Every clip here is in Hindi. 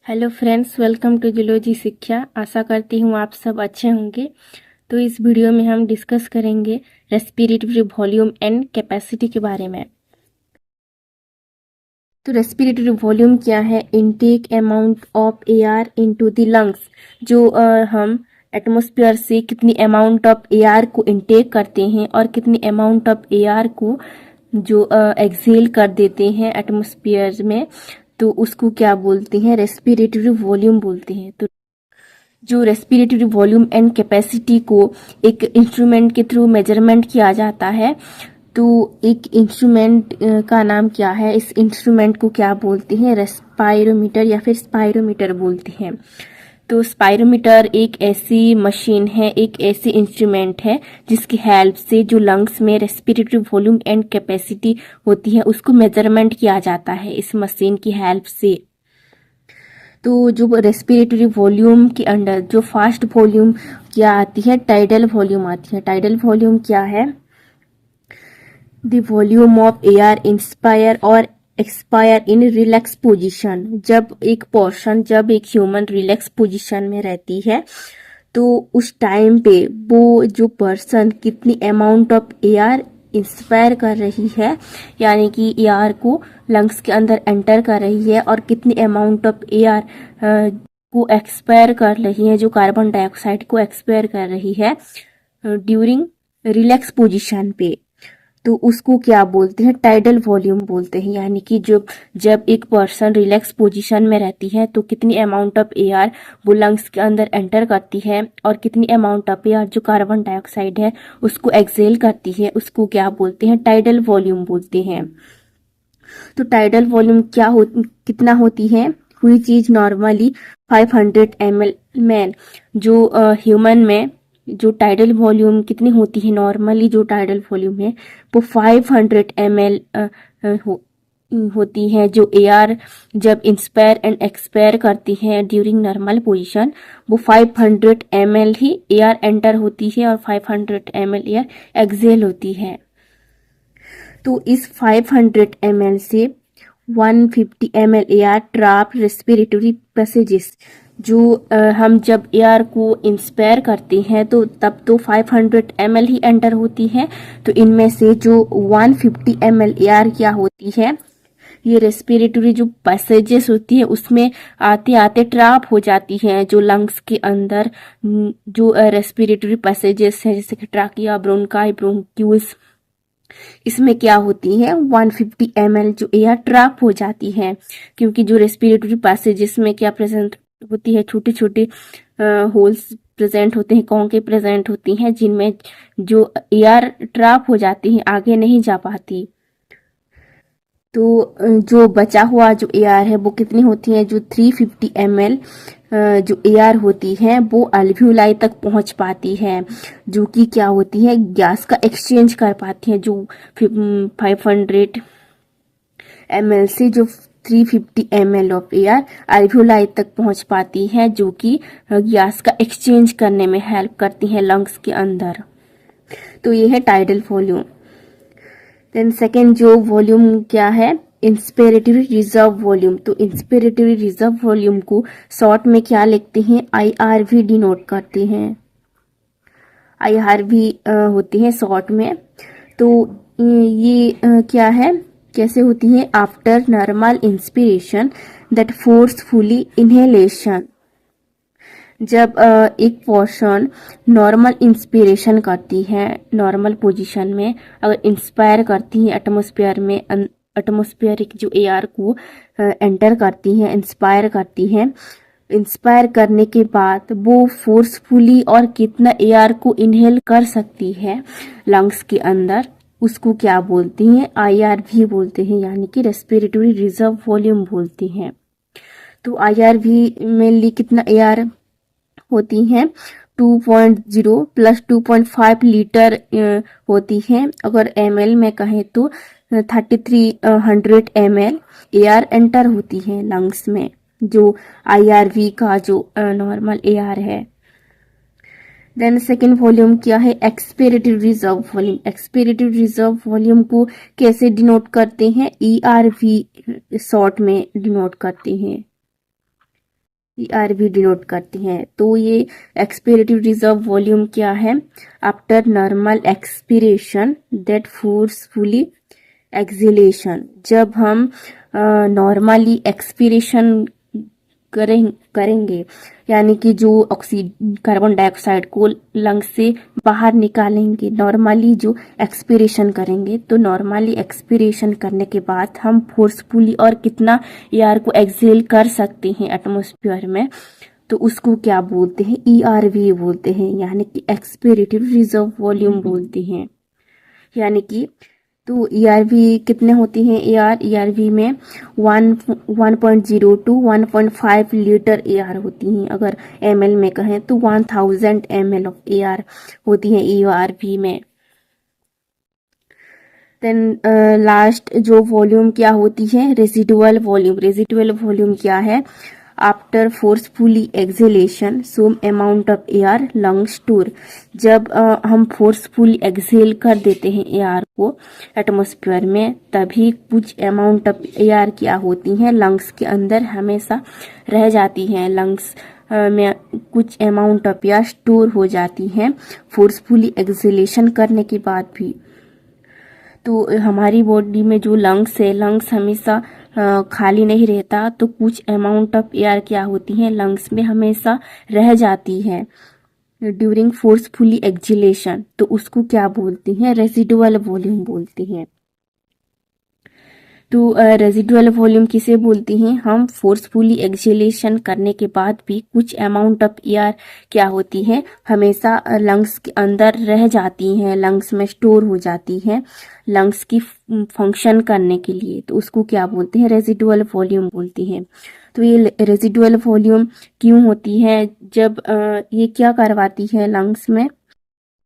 Hello friends, welcome to zoology Shiksha. आशा करती हूँ आप सब अच्छे होंगे। तो इस वीडियो में हम डिस्कस करेंगे रेस्पिरेटरी वॉल्यूम एंड कैपेसिटी के बारे में। तो रेस्पिरेटरी वॉल्यूम क्या है? Intake amount of air into the lungs. जो हम एटमॉस्फेयर से कितनी अमाउंट ऑफ एयर को इनटेक करते हैं और कितनी अमाउंट ऑफ एयर को जो एक्सहेल कर देते हैं एटमॉस्फेयर में, तो उसको क्या बोलते हैं? रेस्पिरेटरी वॉल्यूम बोलते हैं। तो जो रेस्पिरेटरी वॉल्यूम एंड कैपेसिटी को एक इंस्ट्रूमेंट के थ्रू मेजरमेंट किया जाता है। तो एक इंस्ट्रूमेंट का नाम क्या है? इस इंस्ट्रूमेंट को क्या बोलते हैं? रेस्पायरोमीटर या फिर स्पायरोमीटर बोलते हैं। तो स्पायरोमीटर एक ऐसी मशीन है, एक ऐसी इंस्ट्रूमेंट है जिसकी हेल्प से जो लंग्स में रेस्पिरेटरी वॉल्यूम एंड कैपेसिटी होती है उसको मेजरमेंट किया जाता है इस मशीन की हेल्प से। तो जो रेस्पिरेटरी वॉल्यूम के अंडर जो फास्ट वॉल्यूम क्या आती है? टाइडल वॉल्यूम आती है। टाइडल वॉल्यूम क्या है? The volume of air inspire और एक्सपायर इन रिलैक्स पोजीशन। जब एक ह्यूमन रिलैक्स पोजीशन में रहती है तो उस टाइम पे वो जो पर्सन कितनी अमाउंट ऑफ एयर इंस्पायर कर रही है, यानी कि एयर को लंग्स के अंदर एंटर कर रही है, और कितनी अमाउंट ऑफ एयर को एक्सपायर कर रही है, जो कार्बन डाइऑक्साइड को एक्सपायर कर रही है ड्यूरिंग रिलैक्स पोजीशन पे, तो उसको क्या बोलते हैं? टाइडल वॉल्यूम बोलते हैं। यानी कि जब एक पर्सन रिलैक्स पोजीशन में रहती है तो कितनी अमाउंट ऑफ एयर वो लंग्स के अंदर एंटर करती है और कितनी अमाउंट ऑफ एयर जो कार्बन डाइऑक्साइड है उसको एक्सहेल करती है, उसको क्या बोलते हैं? टाइडल वॉल्यूम बोलते हैं। तो टाइडल वॉल्यूम कितना होती है? हुई चीज नॉर्मली 500 ml मैन। जो ह्यूमन में जो टाइडल वॉल्यूम कितनी होती है? नॉर्मली जो टाइडल वॉल्यूम है वो 500 ml होती है। जो एयर जब इंस्पायर एंड एक्सपायर करती है ड्यूरिंग नॉर्मल पोजीशन, वो 500 ml ही एयर एंटर होती है और 500 ml एयर एक्सहेल होती है। तो इस 500 ml से 150 ml air trap respiratory passages. जो हम जब एयर को इंस्पायर करते हैं तो तब तो 500 ml ही एंटर होती है, तो इनमें से जो 150 ml एयर क्या होती है? ये रेस्पिरेटरी जो पैसेजेस होती है उसमें आते आते ट्रैप हो जाती है जो लंग्स के अंदर। जो रेस्पिरेटरी पैसेजेस है जैसे कि ट्राकिया, ब्रोंकाई, ब्रोंक्यूल्स, इसमें क्या होती है? 150 ml जो एयर ट्रैप हो जाती है, क्योंकि जो रेस्पिरेटरी पैसेजेस में क्या प्रेजेंट होती है? छोटे छोटे होल्स प्रेजेंट होते हैं, कॉन्के प्रेजेंट होती हैं, जिनमें जो एयर ट्रैप हो जाती है आगे नहीं जा पाती। तो जो बचा हुआ जो एयर है वो कितनी होती है? जो 350 ml जो एयर होती है वो अल्वियोलाई तक पहुंच पाती है, जो कि क्या होती है? गैस का एक्सचेंज कर पाती है। जो 500 ml से जो 350 ml ऑफ एयर अल्वियोलाई तक पहुंच पाती है, जो कि गैस का एक्सचेंज करने में हेल्प करती है लंग्स के अंदर। तो ये है टाइडल वॉल्यूम। देन सेकेंड जो वॉल्यूम क्या है? Inspiratory reserve volume. तो इंस्पिरेटरी रिजर्व वॉल्यूम को शॉर्ट में क्या लिखते हैं? IRV डिनोट करते हैं। IRV होती है शॉर्ट में। तो ये क्या है, कैसे होती है? After normal inspiration that forcefully inhalation. जब एक पर्सन नॉर्मल इंस्पिरेशन करती है, नॉर्मल पोजीशन में अगर इंस्पायर करती है एटमॉस्फेयर में, एटमॉस्फेरिक जो एयर को एंटर करती है, इंस्पायर करती है, इंस्पायर करने के बाद वो फोर्सफुली और कितना एयर को इनहेल कर सकती है लंग्स के अंदर, उसको क्या बोलती हैं? IRV बोलते हैं, यानी कि रेस्पिरेटरी रिजर्व वॉल्यूम बोलते हैं। तो IRV मेनली कितना एयर होती हैं? 2.0 प्लस 2.5 लीटर होती है। अगर ml में कहें तो 3300 ml एयर एंटर होती है लंग्स में, जो IRV का जो नॉर्मल एयर है। देन सेकेंड वॉल्यूम क्या है? Expiratory reserve volume. Expiratory reserve volume को कैसे डिनोट करते हैं? ERV शॉर्ट में डिनोट करते हैं। ERV डिनोट करती हैं। तो ये एक्सपिरेटिव रिजर्व वॉल्यूम क्या है? After normal expiration that forcefully exhalation. जब हम नॉर्मली एक्सपिरेशन करेंगे यानी कि जो कार्बन डाइऑक्साइड को लंग्स से बाहर निकालेंगे, नॉर्मली जो एक्सपिरेशन करेंगे, तो नॉर्मली एक्सपिरेशन करने के बाद हम फोर्सफुली और कितना एयर को एक्सहेल कर सकते हैं एटमॉस्फेयर में, तो उसको क्या बोलते हैं? ERV बोलते हैं, यानी कि एक्सपिरेटिव रिजर्व वॉल्यूम बोलते हैं। यानी कि तो ERV कितने होती हैं? ERV में 1.0 टू 1.5 लीटर एयर होती हैं। अगर ml में कहें तो 1000 ml ऑफ एयर होती है ERV में। देन लास्ट जो वॉल्यूम क्या होती है? Residual volume. रेसिडुअल वॉल्यूम क्या है? After forcefully exhalation some amount of air lung store. जब हम फोर्सफुली एक्सहेल कर देते हैं एयर को एटमॉस्फेयर में, तभी कुछ अमाउंट ऑफ एयर क्या होती हैं? लंग्स के अंदर हमेशा रह जाती हैं। लंग्स में कुछ अमाउंट ऑफ एयर स्टोर हो जाती हैं फोर्सफुली एक्सहेलेशन करने के बाद भी। तो हमारी बॉडी में जो लंग्स है, लंग्स हमेशा खाली नहीं रहता, तो कुछ अमाउंट ऑफ एयर क्या होती है? लंग्स में हमेशा रह जाती है ड्यूरिंग फोर्सफुली एक्सहेलेशन। तो उसको क्या बोलते हैं? रेसिडुअल वॉल्यूम बोलते हैं। तो रेजिडुअल वॉल्यूम किसे बोलती हैं? हम फोर्सफुली एक्सहेलेशन करने के बाद भी कुछ अमाउंट ऑफ एयर क्या होती है? हमेशा लंग्स के अंदर रह जाती हैं, लंग्स में स्टोर हो जाती हैं लंग्स की फंक्शन करने के लिए। तो उसको क्या बोलते हैं? रेजिडुअल वॉल्यूम बोलती हैं। तो ये रेजिडुअल वॉल्यूम क्यों होती है? जब ये क्या करवाती है लंग्स में?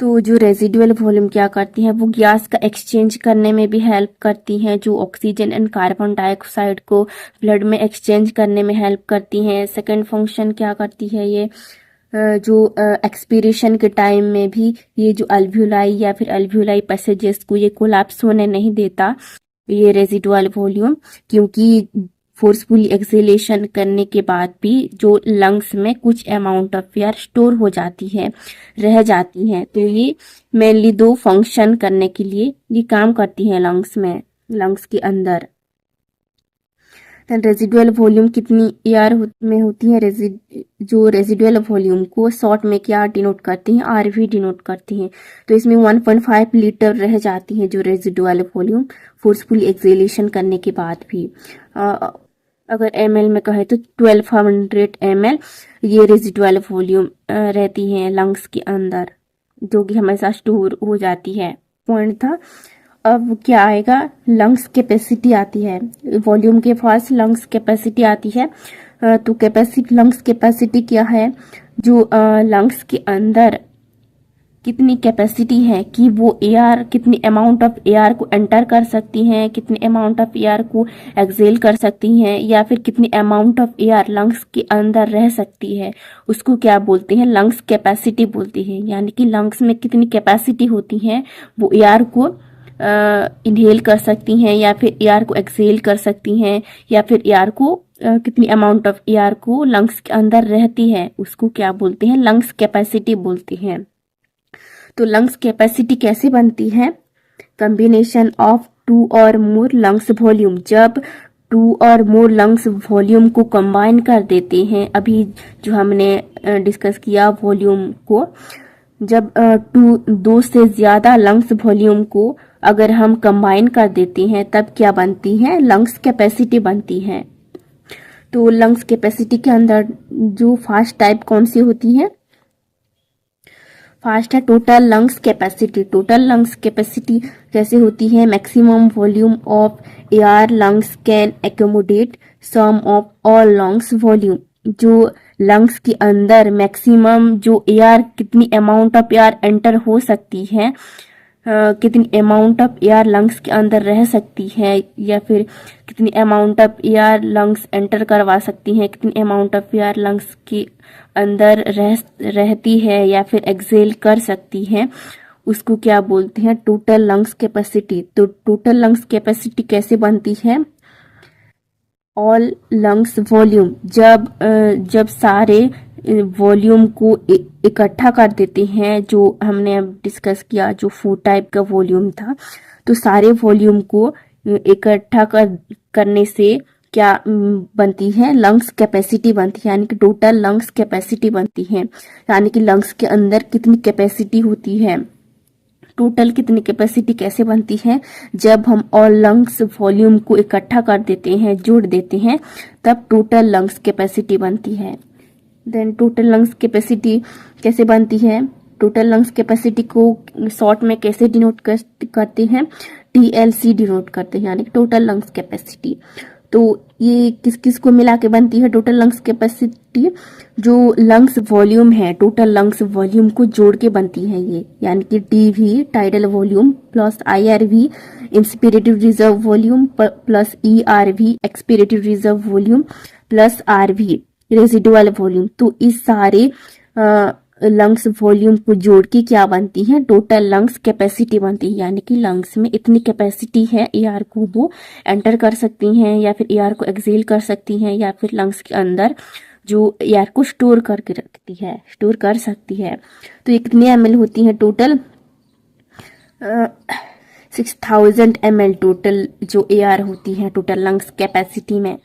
तो जो रेजिडुअल वॉल्यूम क्या करती है? वो गैस का एक्सचेंज करने में भी हेल्प करती हैं। जो ऑक्सीजन एंड कार्बन डाइऑक्साइड को ब्लड में एक्सचेंज करने में हेल्प करती हैं। सेकंड फंक्शन क्या करती है ये? जो एक्सपीरेशन के टाइम में भी ये जो अल्व्यूलाई या फिर अल्व्यूलाई पैसेजेस को ये कोलैप्स होने नहीं देता ये रेजिडुअल वॉल्यूम, क्योंकि फोर्सफुली एक्सहेलेशन करने के बाद भी जो लंग्स में कुछ अमाउंट ऑफ एयर स्टोर हो जाती है, रह जाती है। तो ये मेनली दो फंक्शन करने के लिए ये काम करती है लंग्स में, लंग्स के अंदर। रेजिडुअल वॉल्यूम कितनी एयर में होती है? जो रेजिडुअल वॉल्यूम को शॉर्ट में क्या डिनोट करती हैं? RV डिनोट करती हैं। तो इसमें 1.5 लीटर रह जाती है जो रेजिडुअल वॉल्यूम फोर्सफुली एक्सहेलेशन करने के बाद भी। अगर ml में कहे तो 1200 ml ये रेजिडुअल वॉल्यूम रहती है लंग्स के अंदर, जो कि हमेशा स्टोर हो जाती है। पॉइंट था। अब क्या आएगा? लंग्स कैपेसिटी आती है। वॉल्यूम के पास लंग्स कैपेसिटी आती है। तो कैपेसिटी, लंग्स कैपेसिटी क्या है? जो लंग्स के अंदर कितनी कैपेसिटी है कि वो एयर, कितनी अमाउंट ऑफ एयर को एंटर कर सकती हैं, कितनी अमाउंट ऑफ एयर को एक्सहेल कर सकती हैं, या फिर कितनी अमाउंट ऑफ एयर लंग्स के अंदर रह सकती है, उसको क्या बोलते हैं? लंग्स कैपेसिटी बोलती है। यानी कि लंग्स में कितनी कैपेसिटी होती है वो एयर को इनहेल कर सकती हैं या फिर एयर को एक्सहेल कर सकती हैं, या फिर एयर को कितनी अमाउंट ऑफ एयर को लंग्स के अंदर रहती है, उसको क्या बोलते हैं? लंग्स कैपेसिटी बोलते हैं। तो लंग्स कैपेसिटी कैसे बनती है? कॉम्बिनेशन ऑफ टू और मोर लंग्स वॉल्यूम। जब टू और मोर लंग्स वॉल्यूम को कंबाइन कर देते हैं, अभी जो हमने डिस्कस किया वॉल्यूम को, जब दो से ज्यादा लंग्स वॉल्यूम को अगर हम कंबाइन कर देते हैं तब क्या बनती है? लंग्स कैपेसिटी बनती है। तो लंग्स कैपेसिटी के अंदर जो फर्स्ट टाइप कौन सी होती है? फर्स्ट है total lungs capacity. Total lungs capacity कैसे होती है? Maximum volume of air lungs can accommodate sum of all lungs volume. जो लंग्स के अंदर मैक्सिमम जो एयर, कितनी अमाउंट ऑफ एयर एंटर हो सकती है, कितनी अमाउंट ऑफ एयर लंग्स के अंदर रह सकती है, या फिर कितनी amount of air lungs enter करवा सकती हैं, कितनी अमाउंट ऑफ एयर लंग्स के अंदर रहती है या फिर एक्सहेल कर सकती है, उसको क्या बोलते हैं? Total lungs capacity. तो टोटल लंग्स कैपेसिटी कैसे बनती है? ऑल लंग्स वॉल्यूम, जब सारे वॉल्यूम को इकट्ठा कर देते हैं, जो हमने अब डिस्कस किया, जो 4 टाइप का वॉल्यूम था, तो सारे वॉल्यूम को इकट्ठा करने से क्या बनती है, लंग्स कैपेसिटी बनती है, यानी कि टोटल लंग्स कैपेसिटी बनती है। यानी कि लंग्स के अंदर कितनी कैपेसिटी होती है, टोटल कितनी कैपेसिटी कैसे बनती है, जब हम ऑल लंग्स वॉल्यूम को इकट्ठा कर देते हैं, जोड़ देते हैं, तब टोटल लंग्स कैपेसिटी बनती है। देन टोटल लंग्स कैपेसिटी कैसे बनती है, टोटल लंग्स कैपेसिटी को शॉर्ट में कैसे डिनोट करते हैं, TLC डिनोट करते हैं, यानी टोटल लंग्स कैपेसिटी। तो ये किस किस को मिला के बनती है टोटल लंग्स कैपेसिटी, जो लंग्स वॉल्यूम है, टोटल लंग्स वॉल्यूम को जोड़ के बनती है ये, यानी कि TV tidal volume plus IRV inspirative reserve volume plus ERV expirative reserve volume plus RV residual volume. तो इस सारे लंग्स वॉल्यूम को जोड़ के क्या बनती है, टोटल लंग्स कैपेसिटी बनती है। यानी कि लंग्स में इतनी कैपेसिटी है, एयर को वो एंटर कर सकती हैं या फिर एयर को एक्सेल कर सकती हैं, या फिर लंग्स के अंदर जो एयर को स्टोर करके रखती है, स्टोर कर सकती है। तो ये कितने ml होती है टोटल, 6000 ml टोटल जो एयर होती है टोटल लंग्स कैपेसिटी में।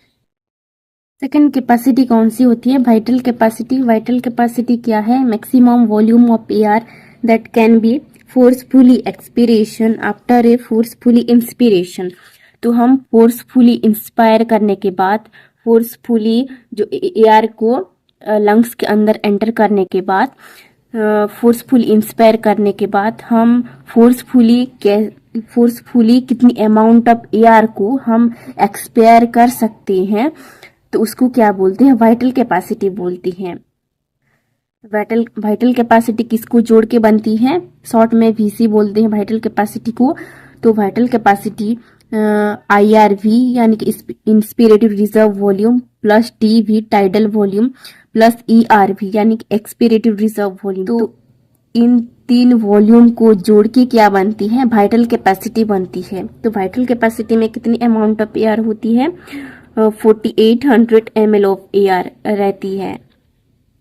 सेकेंड कैपेसिटी कौन सी होती है, वाइटल कैपेसिटी। वाइटल कैपेसिटी क्या है, maximum volume of air that can be forcefully expiration after a forcefully inspiration. तो हम फोर्सफुली इंस्पायर करने के बाद, फोर्सफुली जो एयर को लंग्स के अंदर एंटर करने के बाद, फोर्सफुली इंस्पायर करने के बाद हम फोर्सफुली कितनी अमाउंट ऑफ एयर को हम एक्सपायर कर सकते हैं, तो उसको क्या बोलते हैं, वाइटल कैपेसिटी बोलती हैं। वाइटल कैपेसिटी किसको जोड़ के बनती है, शॉर्ट में VC बोलते हैं वाइटल कैपेसिटी को। तो वाइटल कैपेसिटी IRV यानी कि inspirative reserve volume plus TV tidal volume plus ERV यानी कि एक्सपिरेटिव रिजर्व वॉल्यूम। तो इन 3 वॉल्यूम को जोड़ के क्या बनती है, वाइटल कैपेसिटी बनती है। तो वाइटल कैपेसिटी में कितनी अमाउंट ऑफ एयर होती है, 4800 ml ऑफ एयर रहती है।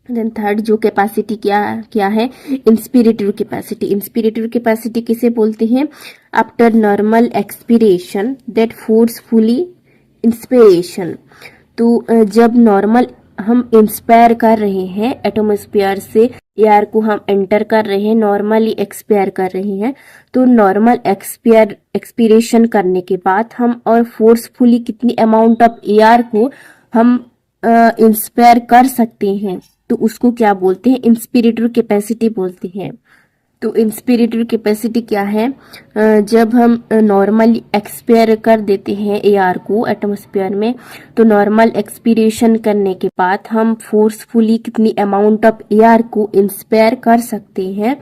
देन थर्ड जो कैपेसिटी क्या है, इंस्पिरेटिव कैपेसिटी। इंस्पिरेटिव कैपेसिटी किसे बोलते हैं, after normal expiration that forcefully inspiration. तो जब नॉर्मल हम इंस्पायर कर रहे हैं, एटमॉस्फेयर से एयर को हम एंटर कर रहे हैं, नॉर्मली एक्सपायर कर रहे हैं, तो नॉर्मल एक्सपिरेशन करने के बाद हम और फोर्सफुली कितनी अमाउंट ऑफ एयर को हम इंस्पायर कर सकते हैं, तो उसको क्या बोलते हैं, इंस्पिरेटरी कैपेसिटी बोलते हैं। तो इंस्पिरेटरी कैपेसिटी क्या है, जब हम नॉर्मली एक्सपायर कर देते हैं एयर को एटमॉस्फेयर में, तो नॉर्मल एक्सपीरेशन करने के बाद हम फोर्सफुली कितनी अमाउंट ऑफ एयर को इंस्पायर कर सकते हैं,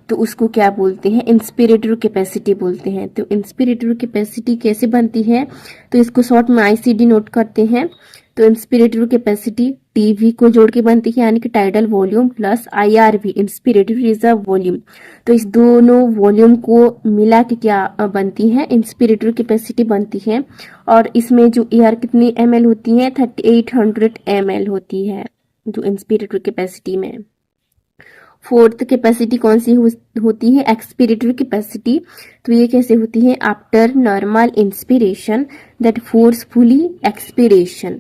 तो उसको क्या बोलते हैं, इंस्पिरेटरी कैपेसिटी बोलते हैं। तो इंस्पिरेटरी कैपेसिटी कैसे बनती है, तो इसको शॉर्ट में ICD नोट करते हैं। तो इंस्पिरेटरी कैपेसिटी TV को जोड़ के बनती है, यानी कि tidal volume plus IRV inspiratory reserve volume. तो इस दोनों वॉल्यूम को मिला के क्या बनती है, इंस्पिरेटरी कैपेसिटी बनती है। और इसमें जो एयर कितनी ml होती है, 3800 ml होती है जो इंस्पिरेटरी कैपेसिटी में। फोर्थ कैपेसिटी कौन सी होती है, एक्सपिरेटरी कैपेसिटी। तो ये कैसे होती है, after normal inspiration that forcefully expiration,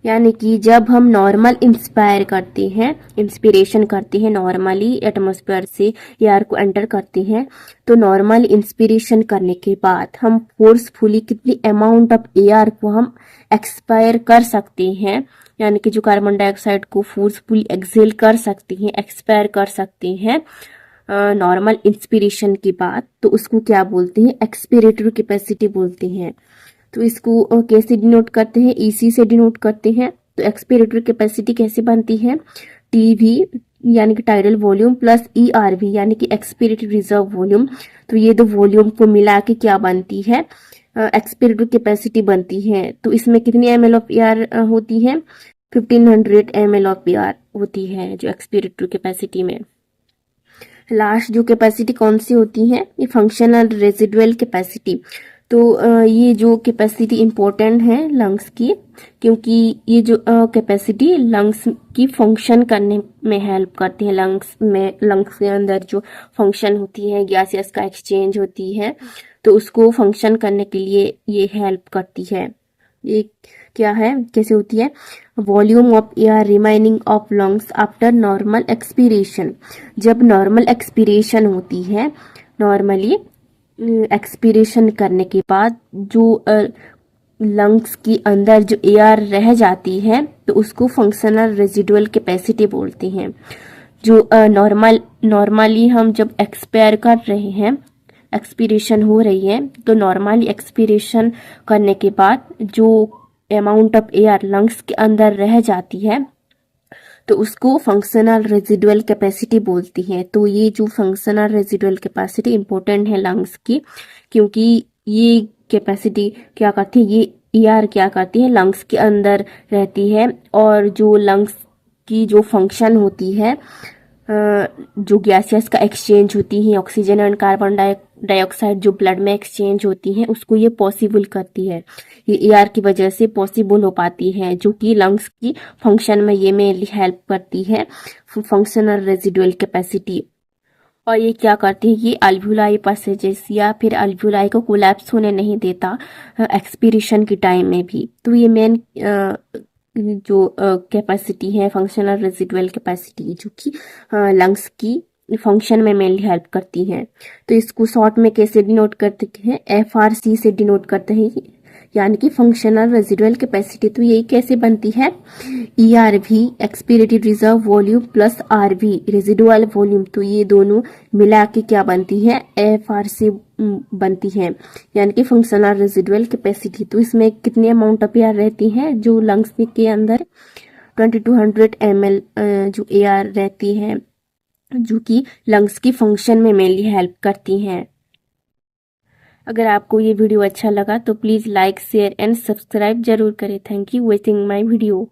यानी कि जब हम नॉर्मल इंस्पायर करते हैं, इंस्पिरेशन करते हैं, नॉर्मली एटमॉस्फेयर से एयर को एंटर करते हैं, तो नॉर्मल इंस्पिरेशन करने के बाद हम फोर्सफुली कितनी अमाउंट ऑफ एयर को हम एक्सपायर कर सकते हैं, यानी कि जो कार्बन डाइऑक्साइड को फोर्सफुली एक्सेल कर सकते हैं, एक्सपायर कर सकते हैं नॉर्मल इंस्पिरेशन के बाद, तो उसको क्या बोलते हैं, एक्सपिरेटरी कैपेसिटी बोलते हैं। तो इसको कैसे डिनोट करते हैं, EC से डिनोट करते हैं। तो एक्सपिरेटरी कैपेसिटी कैसे बनती है, TV यानी कि टाइडल वॉल्यूम प्लस ERV यानी कि एक्सपिरेटरी रिजर्व वॉल्यूम। तो ये दो वॉल्यूम को मिला के क्या बनती है, एक्सपिरेटरी कैपेसिटी बनती है। तो इसमें कितनी ml ऑफ एयर होती है, 1500 ml ऑफ एयर होती है जो एक्सपिरेटरी कैपेसिटी में। लास्ट जो कैपेसिटी कौन सी होती है, ये फंक्शनल रेजिडुअल कैपेसिटी। तो ये जो कैपेसिटी इम्पोर्टेंट है लंग्स की, क्योंकि ये जो कैपेसिटी लंग्स की फंक्शन करने में हेल्प करती है। लंग्स के अंदर जो फंक्शन होती है, गैसेस का एक्सचेंज होती है, तो उसको फंक्शन करने के लिए ये हेल्प करती है। ये क्या है, कैसे होती है? Volume of air remaining of lungs after normal expiration. जब नॉर्मल एक्सपीरेशन होती है, नॉर्मली एक्सपीरेशन करने के बाद जो लंग्स के अंदर जो एयर रह जाती है, तो उसको फंक्शनल रेजिडुअल कैपेसिटी बोलते हैं। जो नॉर्मली हम जब एक्सपायर कर रहे हैं, एक्सपीरेशन हो रही है, तो नॉर्मली एक्सपीरेशन करने के बाद जो अमाउंट ऑफ एयर लंग्स के अंदर रह जाती है, तो उसको फंक्शनल रेजिडुअल कैपेसिटी बोलती है। तो ये जो फंक्शनल रेजिडुअल कैपेसिटी इंपॉर्टेंट है लंग्स की, क्योंकि ये कैपेसिटी क्या करती है, ये एयर क्या करती है, लंग्स के अंदर रहती है, और जो लंग्स की जो फंक्शन होती है, जो गैसेस का एक्सचेंज होती है, ऑक्सीजन एंड कार्बन डाइऑक्साइड जो ब्लड में एक्सचेंज होती है, उसको ये पॉसिबल करती है। ये एयर की वजह से पॉसिबल हो पाती है, जो कि लंग्स की फंक्शन में ये मेनली हेल्प करती है, फंक्शनल रेजिडुअल कैपेसिटी। और ये क्या करती है, ये अल्वुलाई पैसेजेस या फिर अल्वुलाई को कोलैप्स होने नहीं देता एक्सपीरेशन के टाइम में भी। तो ये मेन जो कैपेसिटी है फंक्शनल रेजिडुअल कैपेसिटी, जो कि लंग्स की फंक्शन में मेनली हेल्प करती हैं। तो इसको शॉर्ट में कैसे डिनोट करते हैं, FRC से डिनोट करते हैं, यानी कि फंक्शनल रेजिडुअल कैपेसिटी। तो ये कैसे बनती है, ERV expirated reserve volume plus RV residual volume, तो ये दोनों मिला के क्या बनती है, FRC बनती है, यानी कि फंक्शनल रेजिडुअल कैपेसिटी। तो इसमें कितने अमाउंट ऑफ एयर रहती है जो लंग्स के अंदर, 2200 ml जो एयर रहती है, जो कि लंग्स की फंक्शन में मेनली हेल्प करती हैं। अगर आपको ये वीडियो अच्छा लगा तो please like, share and subscribe जरूर करें। Thank you watching my video.